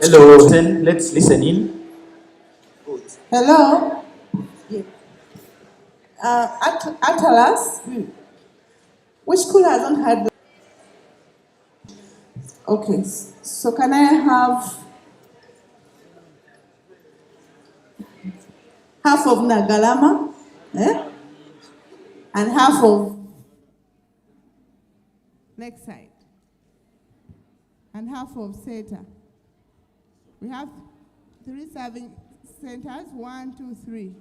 Hello, then let's listen in. Hello. Yeah. Atlas. Which school hasn't had? Okay. So can I have half of Nagalama, and half of Lakeside, and half of Seta? We have 3 serving centers. 1, 2, 3.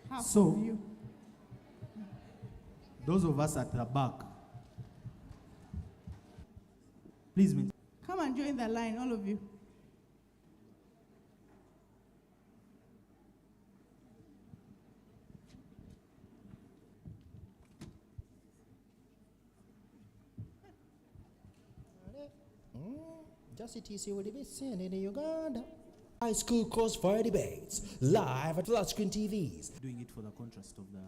Half So, of you. those of us at the back, please maintain. Come and join the line, all of you. Just TC with the best in Uganda. High school crossfire debates live at flat screen TVs. Doing it for the contrast of the.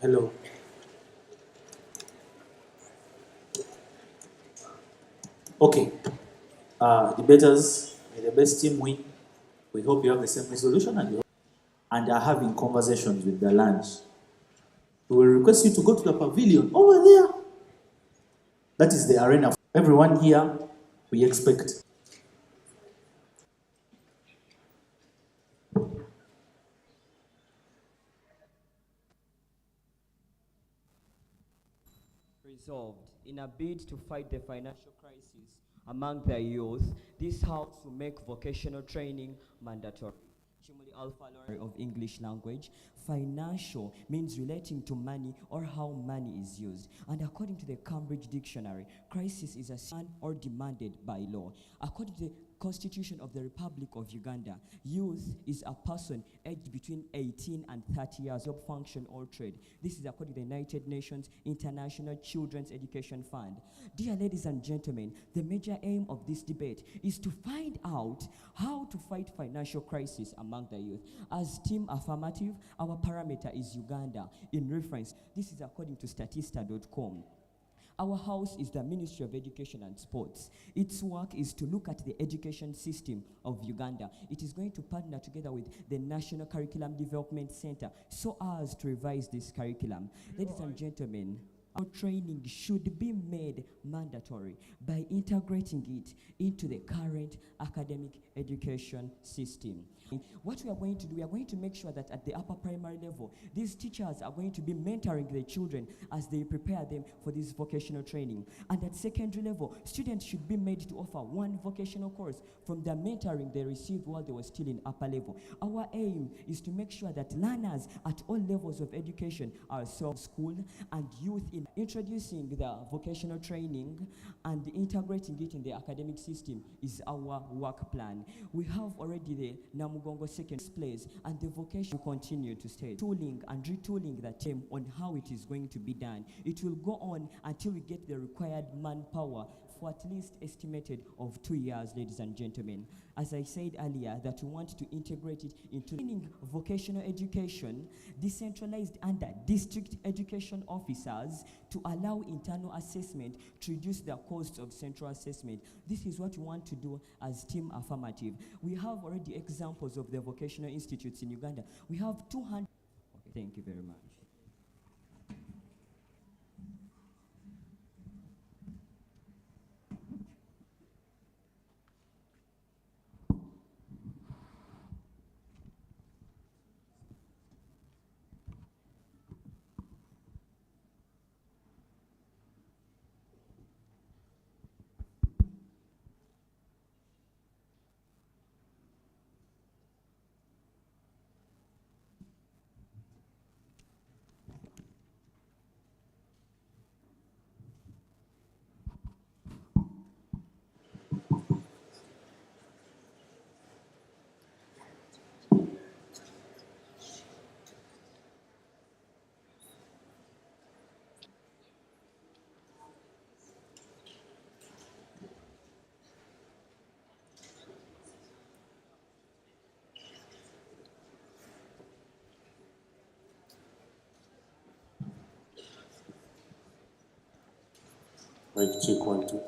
Hello. Okay. Debaters, may the best team win. We hope you have the same resolution and are having conversations with the lunch. We will request you to go to the pavilion over there. That is the arena. Everyone here, we expect. Resolved, in a bid to fight the financial crisis among the youth, this House will make vocational training mandatory. Chimuli Alpha of English language. Financial means relating to money or how money is used. And according to the Cambridge Dictionary, crisis is a sin or demanded by law. According to the Constitution of the Republic of Uganda, youth is a person aged between 18 and 30 years of function or trade. This is according to the United Nations International Children's Education Fund. Dear ladies and gentlemen, the major aim of this debate is to find out how to fight financial crisis among the youth. As Team Affirmative, our parameter is Uganda. In reference, this is according to statista.com. Our house is the Ministry of Education and Sports. Its work is to look at the education system of Uganda. It is going to partner together with the National Curriculum Development Center so as to revise this curriculum. Ladies and gentlemen, Our training should be made mandatory by integrating it into the current academic education system. What we are going to do, we are going to make sure that at the upper primary level, these teachers are going to be mentoring the children as they prepare them for this vocational training. And at secondary level, students should be made to offer one vocational course from the mentoring they received while they were still in upper level. Our aim is to make sure that learners at all levels of education are school and youth in introducing the vocational training and integrating it in the academic system is our work plan. We have already the Namilyango second place, and the vocation will continue to stay. Tooling and retooling the team on how it is going to be done. It will go on until we get the required manpower for at least estimated of 2 years, ladies and gentlemen. As I said earlier, that we want to integrate it into vocational education, decentralized under district education officers to allow internal assessment to reduce the cost of central assessment. This is what we want to do as Team Affirmative. We have already examples of the vocational institutes in Uganda. We have 200. Okay, thank you very much. Mic check 1, 2.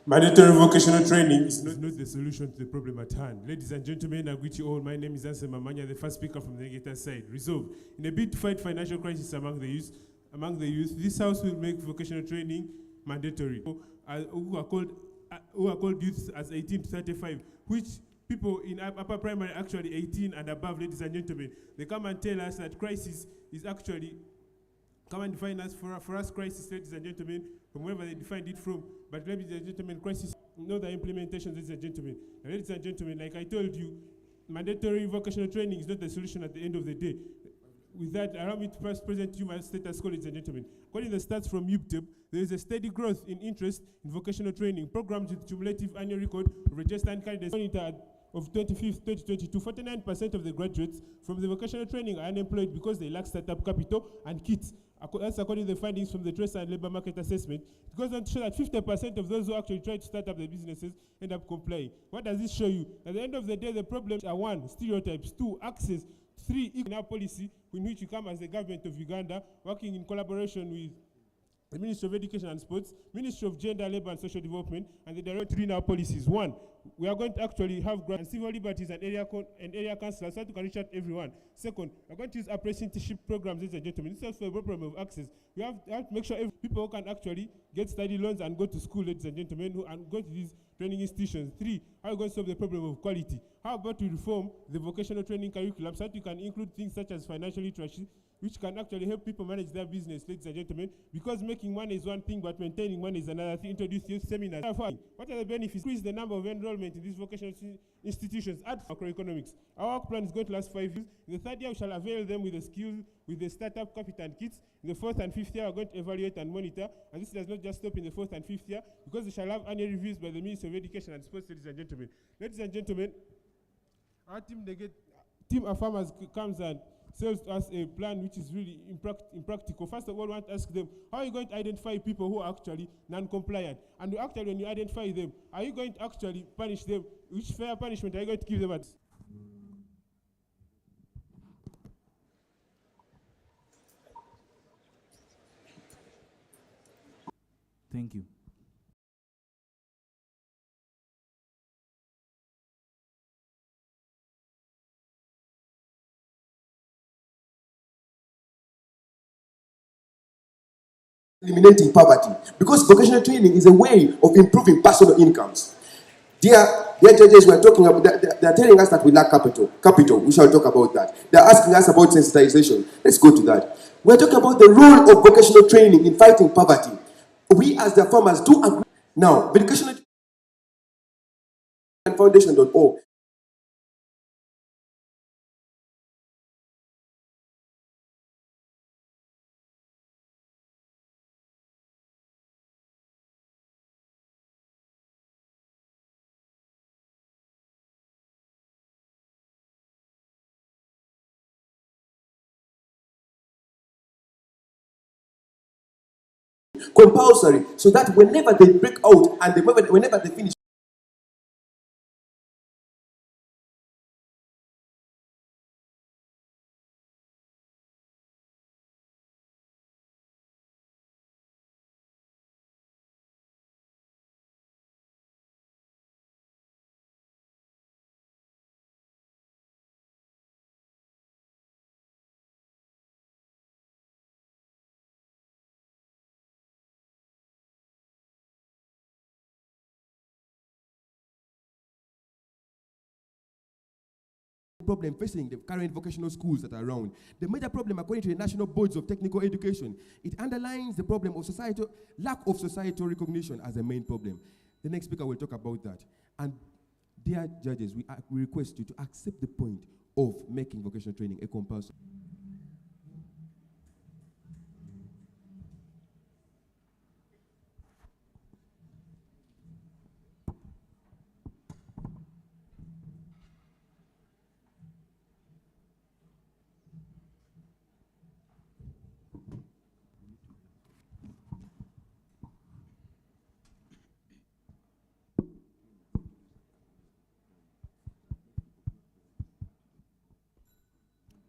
Mandatory vocational training is not the solution to the problem at hand. Ladies and gentlemen, I greet you all. My name is Anse Mamanya, the first speaker from the negative side. Resolve. In a bid to fight financial crisis among the youth, this house will make vocational training mandatory. Who are called youths as 18 to 35, which people in upper primary actually 18 and above, ladies and gentlemen. They come and tell us that crisis is actually, come and define us for us crisis, ladies and gentlemen, from wherever they defined it from. But ladies and gentlemen, crisis, not the implementation, ladies and gentlemen. And ladies and gentlemen, like I told you, mandatory vocational training is not the solution at the end of the day. With that, allow me to first present you my status quo, ladies and gentlemen. According to the stats from YouTube, there is a steady growth in interest in vocational training programs with cumulative annual record of registered candidates. Of 25th 2022, 49% of the graduates from the vocational training are unemployed because they lack startup capital and kits. That's according to the findings from the Trust and Labor Market Assessment. It goes on to show that 50% of those who actually try to start up their businesses end up complying. What does this show you? At the end of the day, the problems are 1, stereotypes, 2, access, 3, in our policy, in which we come as the government of Uganda, working in collaboration with the Ministry of Education and Sports, Ministry of Gender, Labor and Social Development, and the Director in our policies. 1, we are going to actually have grants and civil liberties and area councillors so that we can reach out everyone. 2nd, we are going to use apprenticeship programs, ladies and gentlemen. This is also a problem of access. We have to make sure people can actually get study loans and go to school, ladies and gentlemen, and go to these training institutions. 3, how are we going to solve the problem of quality? How about we reform the vocational training curriculum so that we can include things such as financial literacy, which can actually help people manage their business, ladies and gentlemen, because making money is one thing, but maintaining money is another thing. Introduce youth seminars. What are the benefits? Increase the number of enrollment in these vocational institutions. Add macroeconomics. Our work plan is going to last 5 years. In the 3rd year, we shall avail them with the skills, with the startup capital and kits. In the 4th and 5th year, we are going to evaluate and monitor. And this does not just stop in the 4th and 5th year, because we shall have annual reviews by the Ministry of Education and Sports, ladies and gentlemen. Ladies and gentlemen, our team of farmers comes and sells us a plan which is really impractical. First of all, we want to ask them, how are you going to identify people who are actually non-compliant? And actually, when you identify them, are you going to actually punish them? Which fair punishment are you going to give them at? Thank you. eliminating poverty, because vocational training is a way of improving personal incomes. Dear judges, we're talking about, they're telling us that we lack capital. Capital, we shall talk about that. They're asking us about sensitization. Let's go to that. We're talking about the role of vocational training in fighting poverty. We as the farmers do agree. Now, vocational foundation.org. Compulsory, so that whenever they break out and whenever they finish problem facing the current vocational schools that are around. The major problem, according to the National Boards of Technical Education, it underlines the problem of lack of societal recognition as a main problem. The next speaker will talk about that. And dear judges, we request you to accept the point of making vocational training a compulsory.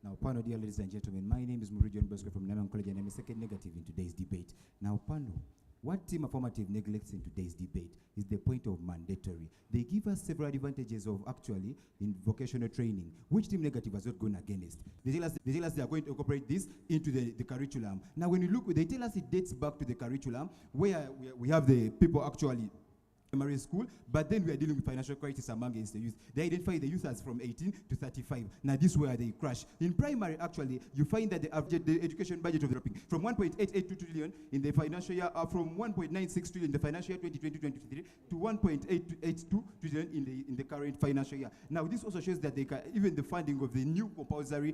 Now, panel, dear ladies and gentlemen, my name is Muridian Bosco from Namilyango College, and I'm a second negative in today's debate. Now, panel, what Team Affirmative neglects in today's debate is the point of mandatory. They give us several advantages of actually in vocational training, which Team Negative has not gone against. They tell us they are going to incorporate this into the curriculum. Now, when you look, they tell us it dates back to the curriculum, where we have the people actually primary school, but then we are dealing with financial crisis amongst the youth. They identify the youth as from 18 to 35. Now this is where they crash. In primary, actually, you find that the education budget of the dropping from 1.882 trillion in the financial year, from 1.96 trillion in the financial year 2020-2023 to 1.882 trillion in the current financial year. Now this also shows that even the funding of the new compulsory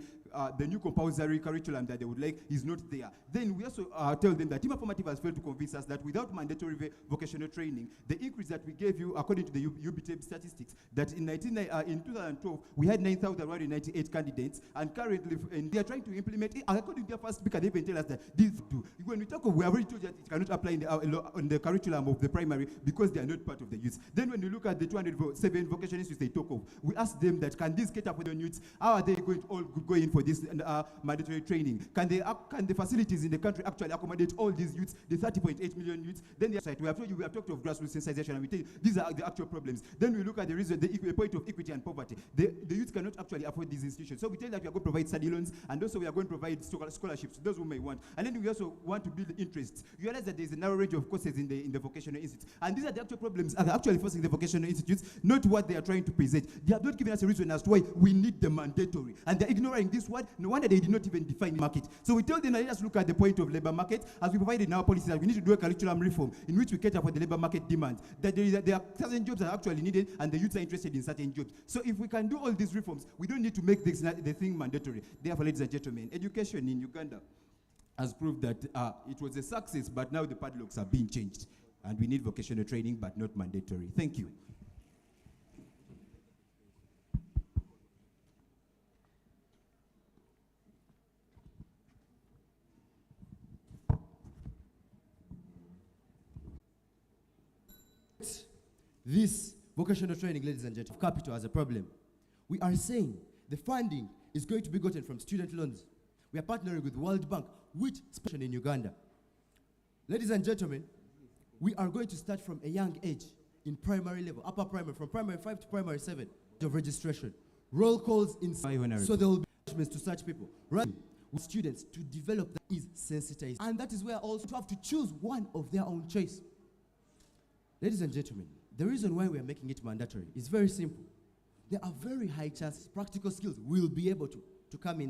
curriculum that they would like is not there. Then we also tell them that Team Affirmative has failed to convince us that without mandatory vocational training, the increase that we gave you, according to the UBTEB statistics, that in 2012, we had 9,198 candidates, and currently, and they are trying to implement it. According to their first speaker, they even tell us that this do. When we talk of, we already told you that it cannot apply in the curriculum of the primary because they are not part of the youth. Then when you look at the 207 vocational institutes they talk of, we ask them that, can this cater for the youths? How are they going to all go in for this mandatory training? Can the facilities in the country actually accommodate all these youths, the 30.8 million youths? Then we have told you, we have talked of grassroots sensitization, and we tell you these are the actual problems. Then we look at the reason, the point of equity and poverty. The youth cannot actually afford these institutions. So we tell that we are going to provide study loans, and also we are going to provide scholarships to those who may want. And then we also want to build interests. You realize that there is a narrow range of courses in the vocational institutes. And these are the actual problems are actually forcing the vocational institutes, not what they are trying to present. They have not given us a reason as to why we need the mandatory. And they're ignoring this word. No wonder they did not even define market. So we tell them, let us look at the point of labor market, as we provided in our policy, that we need to do a curriculum reform in which we cater for the labor market demand. That there are certain jobs that are actually needed, and the youths are interested in certain jobs. So if we can do all these reforms, we don't need to make the thing mandatory. Therefore, ladies and gentlemen, education in Uganda has proved that it was a success, but now the padlocks are being changed. And we need vocational training, but not mandatory. Thank you. This vocational training, ladies and gentlemen, capital as a problem. We are saying the funding is going to be gotten from student loans. We are partnering with World Bank, which special in Uganda. Ladies and gentlemen, we are going to start from a young age in primary level, upper primary, from primary 5 to primary 7 of registration. Roll calls in, so there will be punishments to such people. Right? with students to develop that is sensitized. And that is where also to have to choose one of their own choice. Ladies and gentlemen, the reason why we are making it mandatory is very simple. There are very high chances practical skills will be able to come in